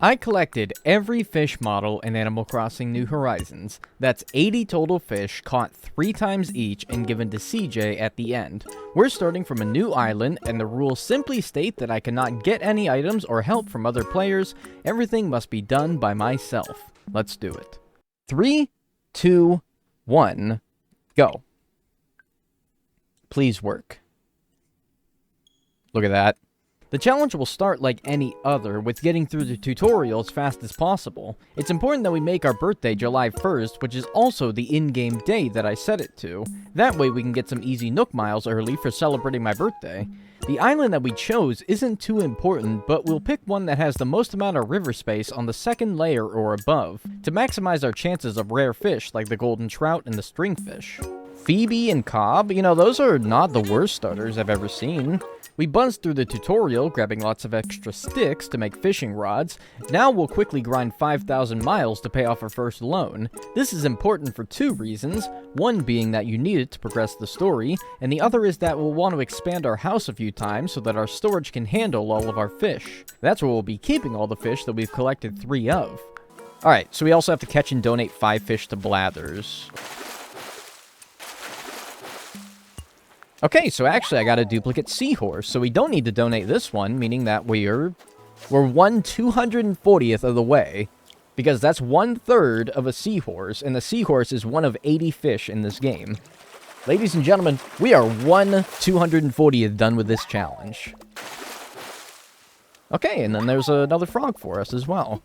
I collected every fish model in Animal Crossing New Horizons. That's 80 total fish, caught 3 times each and given to CJ at the end. We're starting from a new island, and the rules simply state that I cannot get any items or help from other players. Everything must be done by myself. Let's do it. 3, 2, 1, go. Please work. Look at that. The challenge will start like any other, with getting through the tutorial as fast as possible. It's important that we make our birthday July 1st, which is also the in-game day that I set it to. That way we can get some easy Nook miles early for celebrating my birthday. The island that we chose isn't too important, but we'll pick one that has the most amount of river space on the second layer or above, to maximize our chances of rare fish like the golden trout and the stringfish. Phoebe and Cobb, those are not the worst starters I've ever seen. We buzzed through the tutorial, grabbing lots of extra sticks to make fishing rods. Now we'll quickly grind 5,000 miles to pay off our first loan. This is important for 2 reasons, one being that you need it to progress the story, and the other is that we'll want to expand our house a few times so that our storage can handle all of our fish. That's where we'll be keeping all the fish that we've collected 3 of. Alright, so we also have to catch and donate 5 fish to Blathers. Okay, so actually I got a duplicate seahorse, so we don't need to donate this one, meaning that we're 1/240th of the way, because that's 1/3 of a seahorse, and the seahorse is one of 80 fish in this game. Ladies and gentlemen, we are 1/240th done with this challenge. Okay, and then there's another frog for us as well.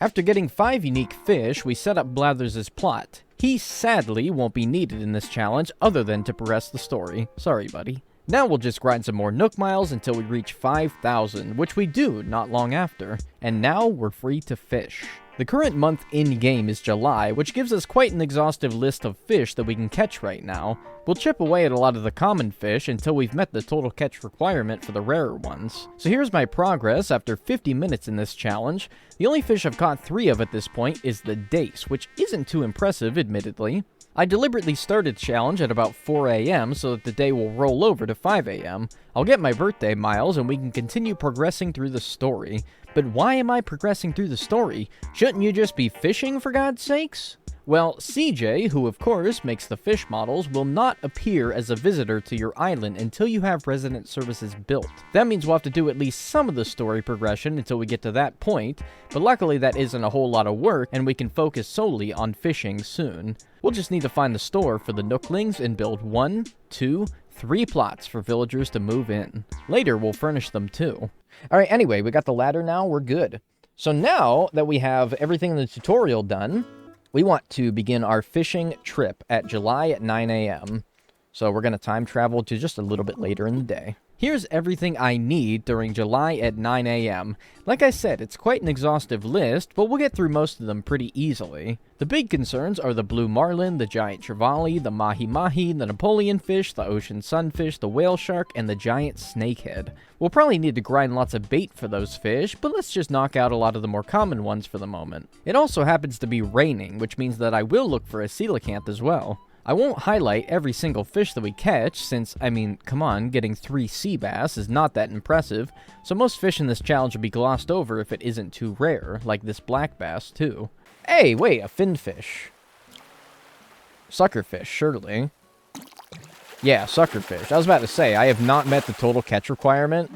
After getting 5 unique fish, we set up Blathers' plot. He sadly won't be needed in this challenge other than to progress the story. Sorry, buddy. Now we'll just grind some more Nook miles until we reach 5,000, which we do not long after. And now we're free to fish. The current month in-game is July, which gives us quite an exhaustive list of fish that we can catch right now. We'll chip away at a lot of the common fish until we've met the total catch requirement for the rarer ones. So here's my progress after 50 minutes in this challenge. The only fish I've caught 3 of at this point is the dace, which isn't too impressive, admittedly. I deliberately started the challenge at about 4 AM so that the day will roll over to 5 AM. I'll get my birthday miles and we can continue progressing through the story. But why am I progressing through the story? Shouldn't you just be fishing, for God's sakes? Well, CJ, who of course makes the fish models, will not appear as a visitor to your island until you have resident services built. That means we'll have to do at least some of the story progression until we get to that point, but luckily that isn't a whole lot of work and we can focus solely on fishing soon. We'll just need to find the store for the Nooklings and build 1, 2, 3 plots for villagers to move in. Later, we'll furnish them too. Alright, anyway, we got the ladder now, we're good. So now that we have everything in the tutorial done, we want to begin our fishing trip at July at 9 AM. So we're going to time travel to just a little bit later in the day. Here's everything I need during July at 9 AM. Like I said, it's quite an exhaustive list, but we'll get through most of them pretty easily. The big concerns are the blue marlin, the giant trevally, the mahi-mahi, the Napoleon fish, the ocean sunfish, the whale shark, and the giant snakehead. We'll probably need to grind lots of bait for those fish, but let's just knock out a lot of the more common ones for the moment. It also happens to be raining, which means that I will look for a coelacanth as well. I won't highlight every single fish that we catch, since, come on, getting 3 sea bass is not that impressive, so most fish in this challenge will be glossed over if it isn't too rare, like this black bass, too. Hey, wait, a finned fish. Suckerfish, surely. Yeah, suckerfish. I was about to say, I have not met the total catch requirement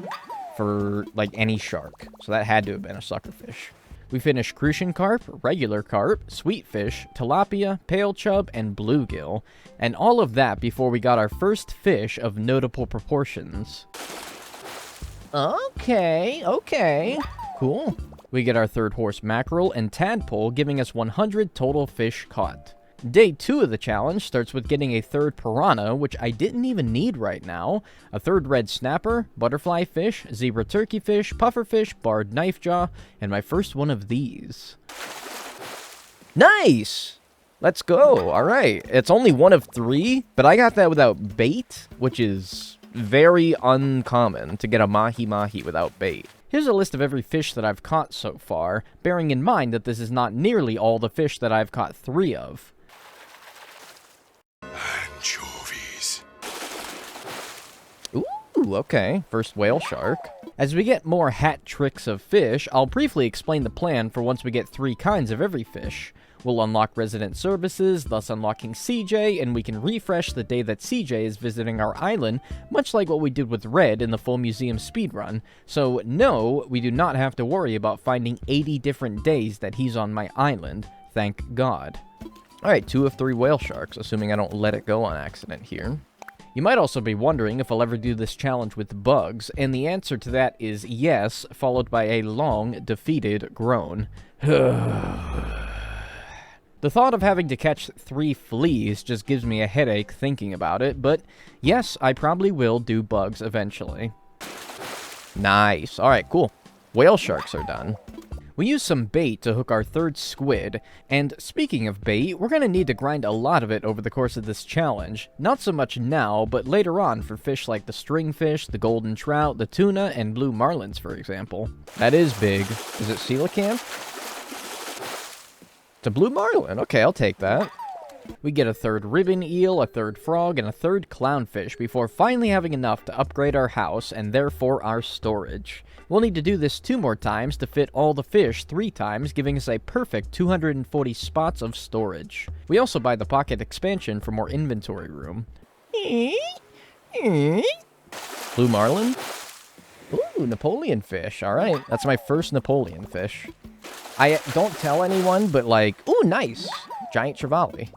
for, any shark, so that had to have been a suckerfish. We finished crucian carp, regular carp, sweetfish, tilapia, pale chub, and bluegill, and all of that before we got our first fish of notable proportions. Okay, cool. We get our 3rd horse mackerel and tadpole, giving us 100 total fish caught. Day 2 of the challenge starts with getting a 3rd piranha, which I didn't even need right now, a 3rd red snapper, butterfly fish, zebra turkeyfish, pufferfish, barred knifejaw, and my first one of these. Nice! Let's go. Alright. It's only 1 of 3, but I got that without bait, which is very uncommon to get a mahi-mahi without bait. Here's a list of every fish that I've caught so far, bearing in mind that this is not nearly all the fish that I've caught 3 of. Anchovies. Ooh, Ooh, okay. First whale shark. As we get more hat tricks of fish, I'll briefly explain the plan for once we get 3 kinds of every fish. We'll unlock resident services, thus unlocking CJ, and we can refresh the day that CJ is visiting our island, much like what we did with Red in the full museum speedrun. So no, we do not have to worry about finding 80 different days that he's on my island. Thank God. Alright, 2 of 3 whale sharks, assuming I don't let it go on accident here. You might also be wondering if I'll ever do this challenge with bugs, and the answer to that is yes, followed by a long, defeated groan. The thought of having to catch 3 fleas just gives me a headache thinking about it, but yes, I probably will do bugs eventually. Nice. Alright, cool. Whale sharks are done. We used some bait to hook our 3rd squid, and speaking of bait, we're going to need to grind a lot of it over the course of this challenge. Not so much now, but later on for fish like the stringfish, the golden trout, the tuna, and blue marlins, for example. That is big. Is it coelacanth? It's a blue marlin. Okay, I'll take that. We get a 3rd ribbon eel, a 3rd frog, and a 3rd clownfish before finally having enough to upgrade our house and therefore our storage. We'll need to do this 2 more times to fit all the fish 3 times, giving us a perfect 240 spots of storage. We also buy the pocket expansion for more inventory room. Blue marlin? Ooh, Napoleon fish. Alright, that's my first Napoleon fish. I don't tell anyone, but like, ooh, nice. Giant trevally.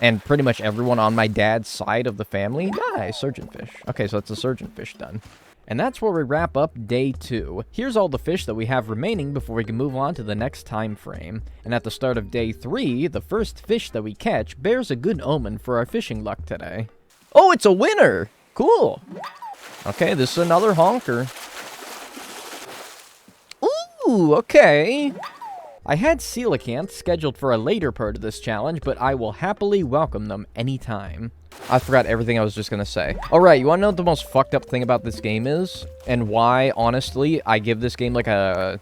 And pretty much everyone on my dad's side of the family. Nice, surgeonfish. Okay, so that's a surgeonfish done. And that's where we wrap up day 2. Here's all the fish that we have remaining before we can move on to the next time frame. And at the start of day 3, the first fish that we catch bears a good omen for our fishing luck today. Oh, it's a winner! Cool! Okay, this is another honker. Ooh, okay. I had coelacanth scheduled for a later part of this challenge, but I will happily welcome them anytime. I forgot everything I was just gonna say. Alright, you wanna know what the most fucked up thing about this game is? And why, honestly, I give this game like a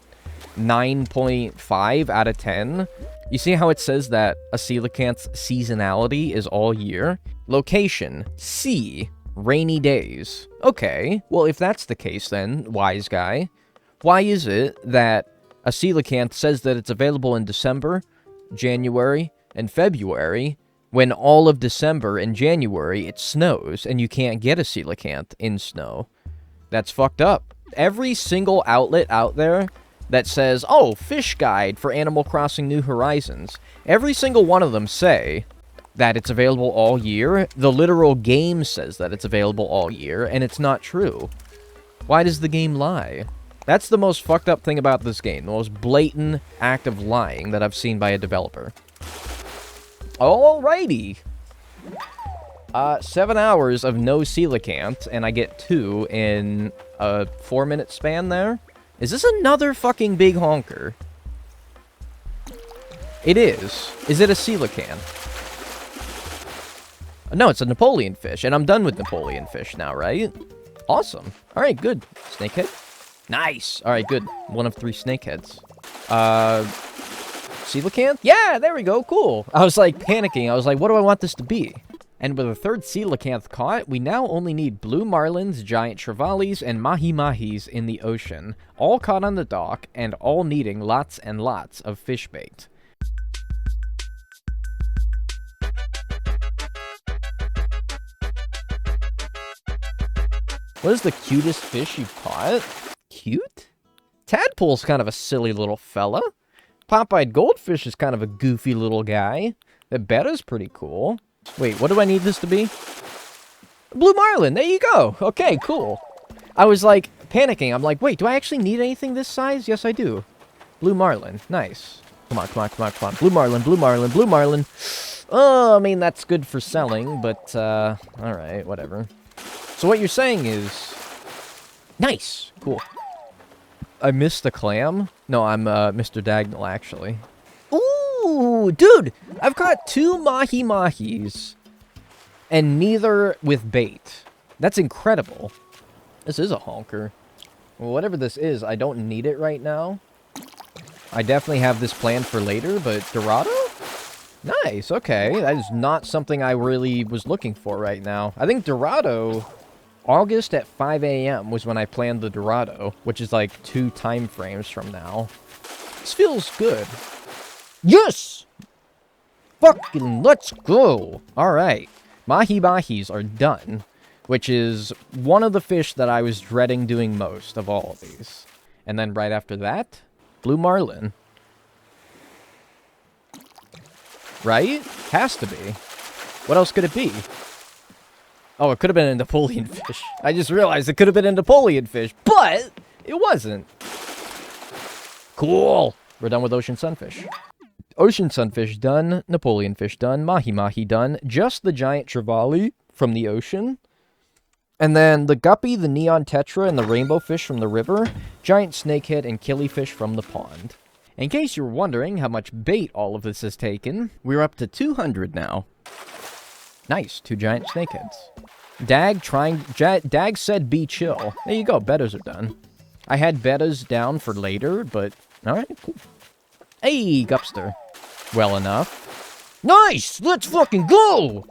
9.5 out of 10? You see how it says that a coelacanth's seasonality is all year? Location, sea, rainy days. Okay, well if that's the case then, wise guy, why is it that a coelacanth says that it's available in December, January, and February, when all of December and January it snows, and you can't get a coelacanth in snow? That's fucked up. Every single outlet out there that says, oh, fish guide for Animal Crossing New Horizons, every single one of them say that it's available all year. The literal game says that it's available all year, and it's not true. Why does the game lie? That's the most fucked up thing about this game. The most blatant act of lying that I've seen by a developer. Alrighty. 7 hours of no coelacanth, and I get 2 in a 4-minute span there. Is this another fucking big honker? It is. Is it a coelacanth? No, it's a Napoleon fish, and I'm done with Napoleon fish now, right? Awesome. Alright, good. Snakehead? Nice! Alright, good. 1 of 3 snakeheads. Coelacanth? Yeah, there we go, cool. I was like panicking. I was like, what do I want this to be? And with a 3rd coelacanth caught, we now only need blue marlins, giant trevallies, and mahi-mahis in the ocean. All caught on the dock, and all needing lots and lots of fish bait. What is the cutest fish you've caught? Cute? Tadpole's kind of a silly little fella. Pop-eyed goldfish is kind of a goofy little guy. The betta's pretty cool. Wait, what do I need this to be? Blue marlin, there you go. Okay, cool. I was like panicking. I'm like, wait, do I actually need anything this size? Yes, I do. Blue marlin, nice. Come on, come on, come on, come on. Blue marlin, blue marlin, blue marlin. Oh, I mean, that's good for selling, but, alright, whatever. So what you're saying is... Nice! Cool. I missed a clam? No, I'm, Mr. Dagnel, actually. Ooh, dude! I've caught 2 mahi-mahis. And neither with bait. That's incredible. This is a honker. Well, whatever this is, I don't need it right now. I definitely have this planned for later, but Dorado? Nice, okay. That is not something I really was looking for right now. I think Dorado August at 5 a.m. was when I planned the Dorado, which is like 2 time frames from now. This feels good. Yes! Fucking let's go! Alright. Mahi-mahis are done, which is one of the fish that I was dreading doing most of all of these. And then right after that, blue marlin. Right? Has to be. What else could it be? Oh, it could have been a Napoleon fish. I just realized it could have been a Napoleon fish, but it wasn't. Cool. We're done with ocean sunfish. Ocean sunfish done. Napoleon fish done. Mahi-mahi done. Just the giant trevally from the ocean. And then the guppy, the neon tetra, and the rainbow fish from the river. Giant snakehead and killifish from the pond. In case you're wondering how much bait all of this has taken, we're up to 200 now. Nice, 2 giant snakeheads. Dag said be chill. There you go, bettas are done. I had bettas down for later, but alright, cool. Hey, Gupster. Well enough. Nice! Let's fucking go!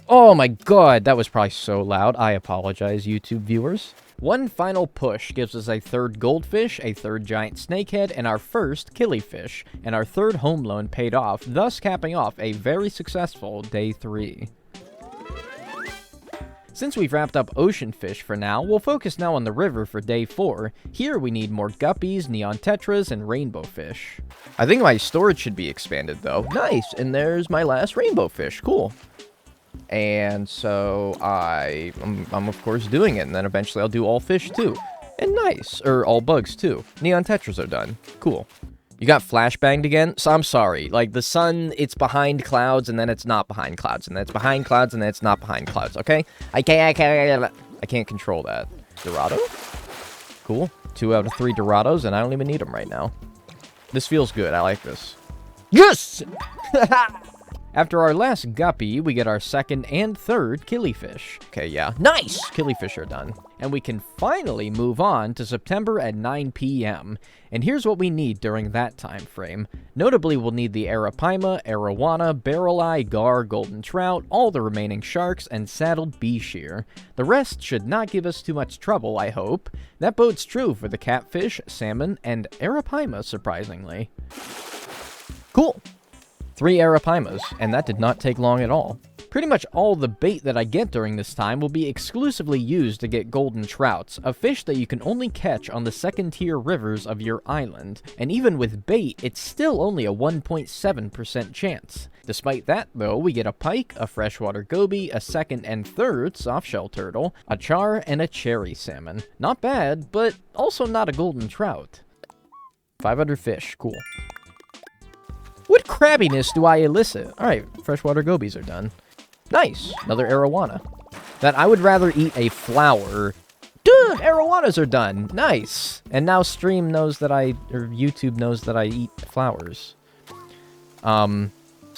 Oh my god, that was probably so loud. I apologize, YouTube viewers. One final push gives us a 3rd goldfish, a 3rd giant snakehead, and our first killifish, and our 3rd home loan paid off, thus capping off a very successful day 3. Since we've wrapped up ocean fish for now, we'll focus now on the river for day 4. Here we need more guppies, neon tetras, and rainbow fish. I think my storage should be expanded though. Nice, and there's my last rainbow fish. Cool. And so I'm of course doing it, and then eventually I'll do all fish too. And nice, or all bugs too. Neon tetras are done. Cool. You got flashbanged again? So I'm sorry. Like, the sun, it's behind clouds, and then it's not behind clouds, and then it's behind clouds, and then it's not behind clouds, okay? I can't control that. Dorado? Cool. 2 out of 3 Dorados, and I don't even need them right now. This feels good. I like this. Yes! After our last guppy, we get our 2nd and 3rd killifish. Okay, yeah. Nice! Killifish are done. And we can finally move on to September at 9 p.m. And here's what we need during that time frame. Notably, we'll need the arapaima, arowana, barrel eye, gar, golden trout, all the remaining sharks, and saddled B-shear. The rest should not give us too much trouble, I hope. That bodes true for the catfish, salmon, and arapaima, surprisingly. Cool. 3 arapaimas, and that did not take long at all. Pretty much all the bait that I get during this time will be exclusively used to get golden trouts, a fish that you can only catch on the 2nd-tier rivers of your island. And even with bait, it's still only a 1.7% chance. Despite that, though, we get a pike, a freshwater goby, a 2nd and 3rd softshell turtle, a char, and a cherry salmon. Not bad, but also not a golden trout. 500 fish, cool. What crabbiness do I elicit? Alright, freshwater gobies are done. Nice! Another arowana. That I would rather eat a flower. Dude, arowanas are done! Nice! And now Stream knows that YouTube knows that I eat flowers. Some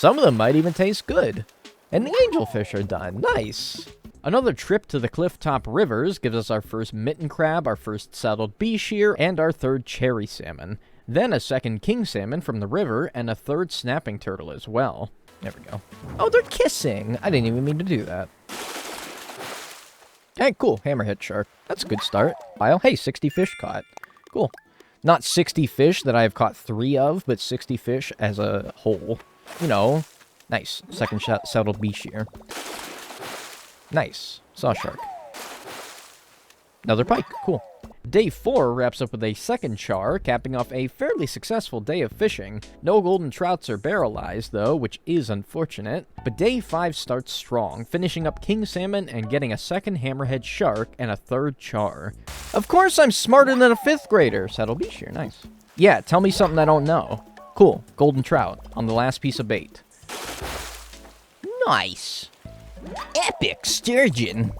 of them might even taste good. And the angelfish are done. Nice! Another trip to the Clifftop Rivers gives us our first mitten crab, our first saddled B-shear, and our 3rd cherry salmon. Then a 2nd king salmon from the river, and a 3rd snapping turtle as well. There we go. Oh, they're kissing! I didn't even mean to do that. Hey, cool. Hammerhead shark. That's a good start. Wow. Hey, 60 fish caught. Cool. Not 60 fish that I have caught 3 of, but 60 fish as a whole. You know. Nice. 2nd saddled B-shear. Nice. Saw shark. Another pike. Cool. Day 4 wraps up with a 2nd char, capping off a fairly successful day of fishing. No golden trouts or barrel eyes, though, which is unfortunate. But day 5 starts strong, finishing up king salmon and getting a 2nd hammerhead shark and a 3rd char. Of course I'm smarter than a 5th grader! Saddle B-shear, nice. Yeah, tell me something I don't know. Cool, golden trout on the last piece of bait. Nice! Epic sturgeon!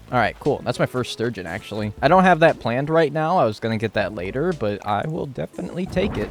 Alright, cool. That's my first sturgeon, actually. I don't have that planned right now. I was gonna get that later, but I will definitely take it.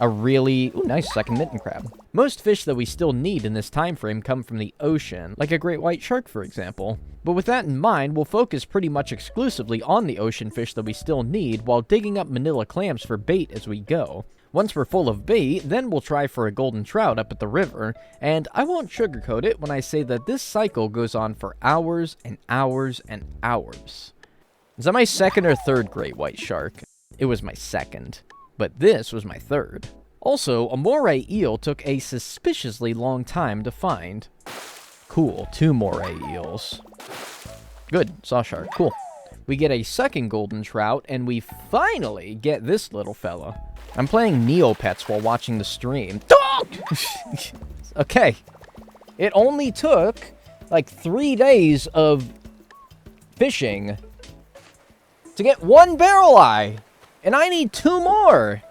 A really... Ooh, nice 2nd mitten crab. Most fish that we still need in this time frame come from the ocean, like a great white shark, for example. But with that in mind, we'll focus pretty much exclusively on the ocean fish that we still need, while digging up manila clams for bait as we go. Once we're full of bait, then we'll try for a golden trout up at the river, and I won't sugarcoat it when I say that this cycle goes on for hours and hours and hours. Is that my second or third great white shark? It was my second, but this was my third. Also, a moray eel took a suspiciously long time to find. Cool, 2 moray eels. Good, saw shark, cool. We get a second golden trout, and we finally get this little fella. I'm playing Neopets while watching the stream. Okay. It only took, like, 3 days of fishing to get 1 barrel eye, and I need 2 more.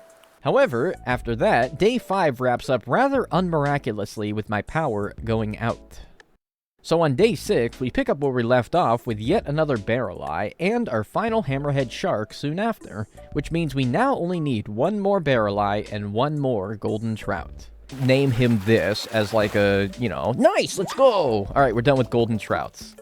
However, after that, day 5 wraps up rather unmiraculously with my power going out. So on day 6, we pick up where we left off with yet another barrel eye and our final hammerhead shark soon after, which means we now only need 1 more barrel eye and 1 more golden trout. Name him this as like a, you know, nice, let's go! Alright, we're done with golden trouts.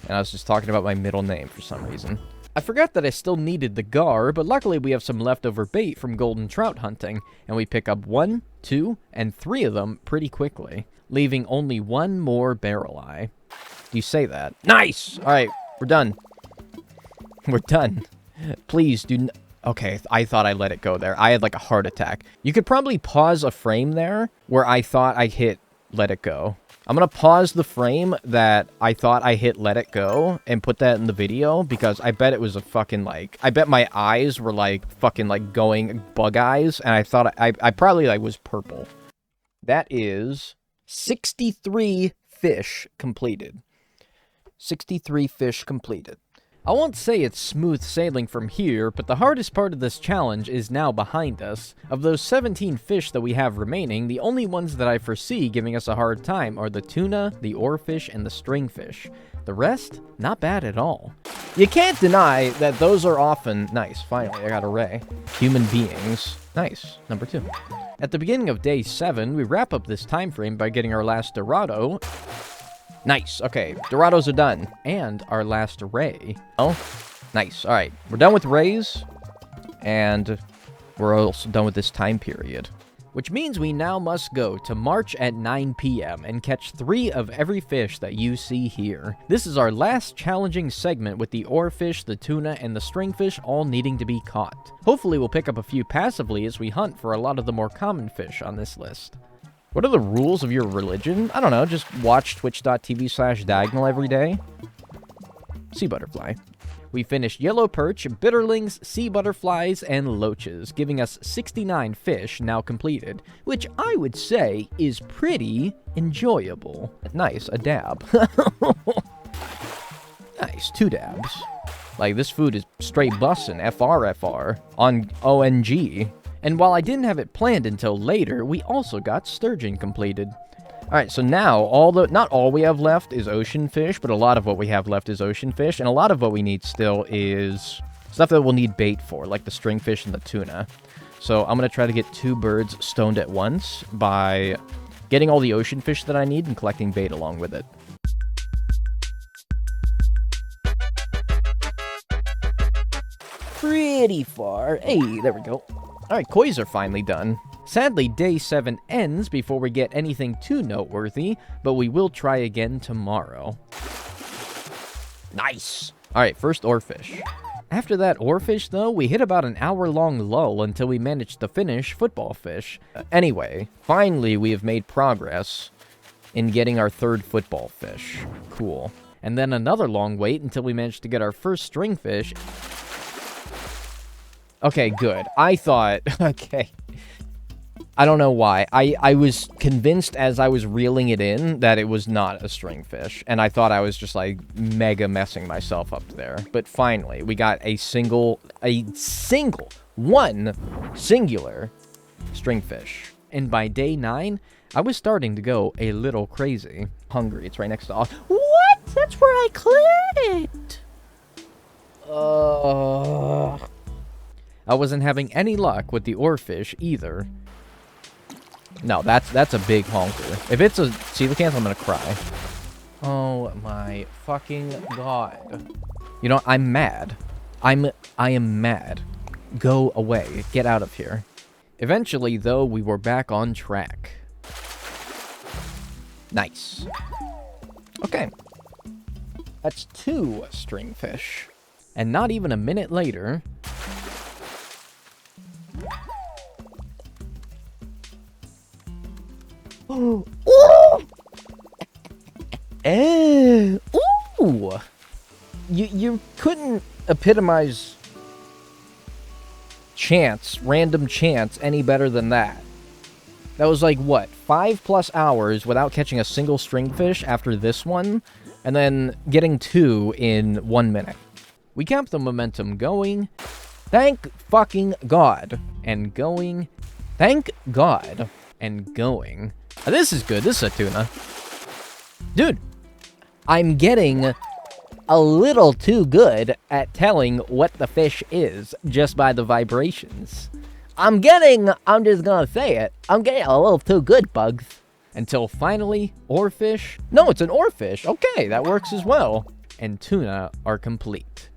And I was just talking about my middle name for some reason. I forgot that I still needed the gar, but luckily we have some leftover bait from golden trout hunting, and we pick up 1, 2, and 3 of them pretty quickly, leaving only 1 more barrel eye. Do you say that? Nice! Alright, we're done. We're done. Please do okay, I thought I let it go there. I had like a heart attack. You could probably pause a frame there where I thought I hit let it go. I'm gonna pause the frame that I thought I hit let it go and put that in the video because I bet it was a fucking like, I bet my eyes were like fucking like going bug eyes and I thought I probably like was purple. That is 63 fish completed. 63 fish completed. I won't say it's smooth sailing from here, but the hardest part of this challenge is now behind us. Of those 17 fish that we have remaining, the only ones that I foresee giving us a hard time are the tuna, the oarfish, and the stringfish. The rest, not bad at all. You can't deny that those are often... Nice, finally, I got a ray. Human beings. Nice, number 2. At the beginning of day 7, we wrap up this time frame by getting our last Dorado. Nice. Okay, Dorados are done. And our last ray. Oh, nice. All right, we're done with rays. And we're also done with this time period. Which means we now must go to March at 9 p.m. and catch 3 of every fish that you see here. This is our last challenging segment with the oarfish, the tuna, and the stringfish all needing to be caught. Hopefully we'll pick up a few passively as we hunt for a lot of the more common fish on this list. What are the rules of your religion? I don't know, just watch twitch.tv/Dagnel every day. Sea butterfly. We finished yellow perch, bitterlings, sea butterflies, and loaches, giving us 69 fish now completed, which I would say is pretty enjoyable. Nice, a dab. Nice, 2 dabs. Like, this food is straight bussin', FR on ONG. And while I didn't have it planned until later, we also got sturgeon completed. Alright, so now, not all we have left is ocean fish, but a lot of what we have left is ocean fish, and a lot of what we need still is stuff that we'll need bait for, like the stringfish and the tuna. So I'm going to try to get 2 birds stoned at once by getting all the ocean fish that I need and collecting bait along with it. Pretty far. Hey, there we go. Alright, koi's are finally done. Sadly, day 7 ends before we get anything too noteworthy, but we will try again tomorrow. Nice! Alright, first oarfish. After that oarfish, though, we hit about an hour-long lull until we managed to finish football fish. Anyway, finally we have made progress in getting our 3rd football fish. Cool. And then another long wait until we managed to get our first stringfish. Okay, good. I thought... Okay. I don't know why. I was convinced as I was reeling it in that it was not a stringfish. And I thought I was just, like, mega messing myself up there. But finally, we got one singular stringfish. And by day 9, I was starting to go a little crazy. Hungry. It's right next to... What? That's where I cleared it! I wasn't having any luck with the oarfish either. No, that's a big honker. If it's a coelacanth, I'm gonna cry. Oh my fucking god. You know, I'm mad. I am mad. Go away. Get out of here. Eventually, though, we were back on track. Nice. Okay. That's 2 stringfish. And not even a minute later... Ooh! Ooh! You couldn't epitomize chance, random chance, any better than that. That was like, what, 5+ hours without catching a single stringfish after this one, and then getting 2 in 1 minute. We kept the momentum going. Thank fucking God. And going. Thank God. And going. This is good. This is a tuna. Dude, I'm getting a little too good at telling what the fish is just by the vibrations. I'm just gonna say it, I'm getting a little too good, Bugs. Until finally, oarfish. No, it's an oarfish. Okay, that works as well. And tuna are complete.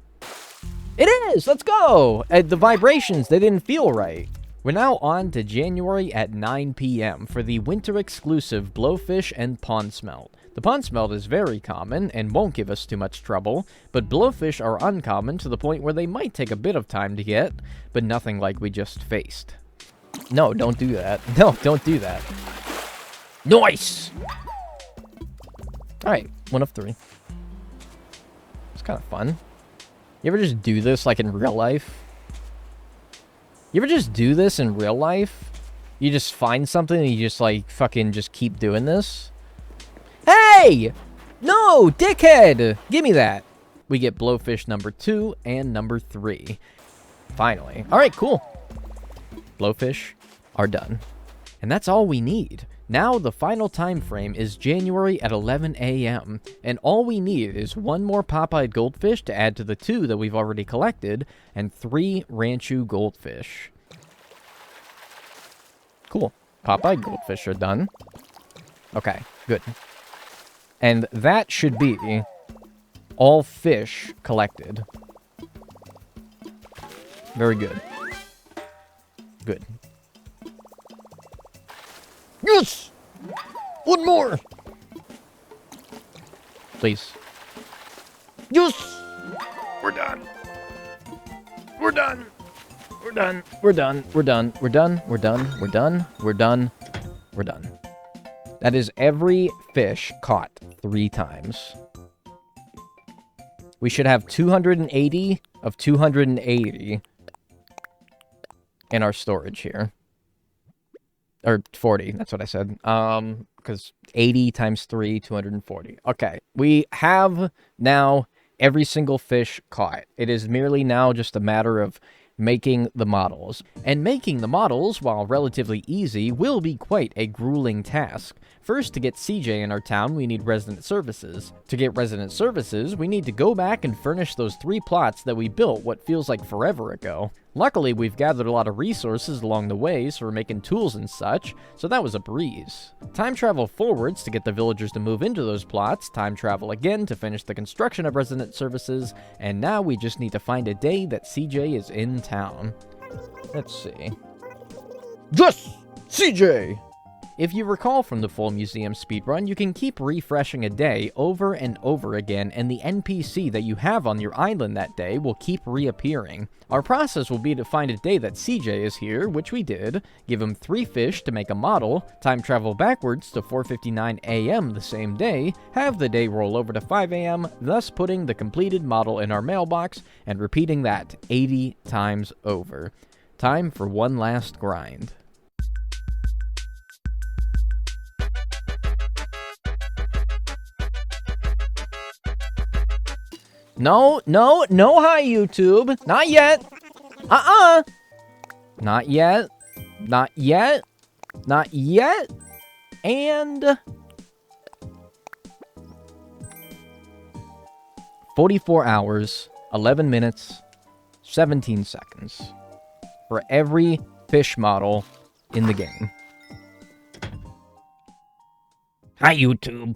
It is! Let's go! The vibrations, they didn't feel right. We're now on to January at 9 p.m. for the winter-exclusive blowfish and pond smelt. The pond smelt is very common and won't give us too much trouble, but blowfish are uncommon to the point where they might take a bit of time to get, but nothing like we just faced. No, don't do that. No, don't do that. Nice! Alright, 1 of 3. It's kind of fun. You ever just do this, like, in real life? You ever just do this in real life? You just find something and you just, like, fucking just keep doing this? Hey! No, dickhead! Give me that. We get blowfish number 2 and number 3. Finally. Alright, cool. Blowfish are done. And that's all we need. Now the final time frame is January at 11 a.m. And all we need is 1 more pop-eyed goldfish to add to the 2 that we've already collected, and 3 Ranchu goldfish. Cool. Pop-eyed goldfish are done. Okay, good. And that should be all fish collected. Very good. Good. Yes! 1 more! Please. Yes! We're done. We're done. We're done. We're done. We're done. We're done. We're done. We're done. We're done. We're done. That is every fish caught 3 times. We should have 280 of 280 in our storage here. Or 40, that's what I said. Because 80 times 3, 240. Okay, we have now every single fish caught. It is merely now just a matter of making the models. And making the models, while relatively easy, will be quite a grueling task. First, to get CJ in our town, we need resident services. To get resident services, we need to go back and furnish those 3 plots that we built what feels like forever ago. Luckily, we've gathered a lot of resources along the way, so we're making tools and such, so that was a breeze. Time travel forwards to get the villagers to move into those plots, time travel again to finish the construction of resident services, and now we just need to find a day that CJ is in town. Let's see. Yes! CJ! If you recall from the full museum speedrun, you can keep refreshing a day over and over again, and the NPC that you have on your island that day will keep reappearing. Our process will be to find a day that CJ is here, which we did, give him 3 fish to make a model, time travel backwards to 4:59 a.m. the same day, have the day roll over to 5 a.m., thus putting the completed model in our mailbox, and repeating that 80 times over. Time for one last grind. No, hi, YouTube. Not yet. Not yet. Not yet. Not yet. And 44 hours, 11 minutes, 17 seconds for every fish model in the game. Hi, YouTube.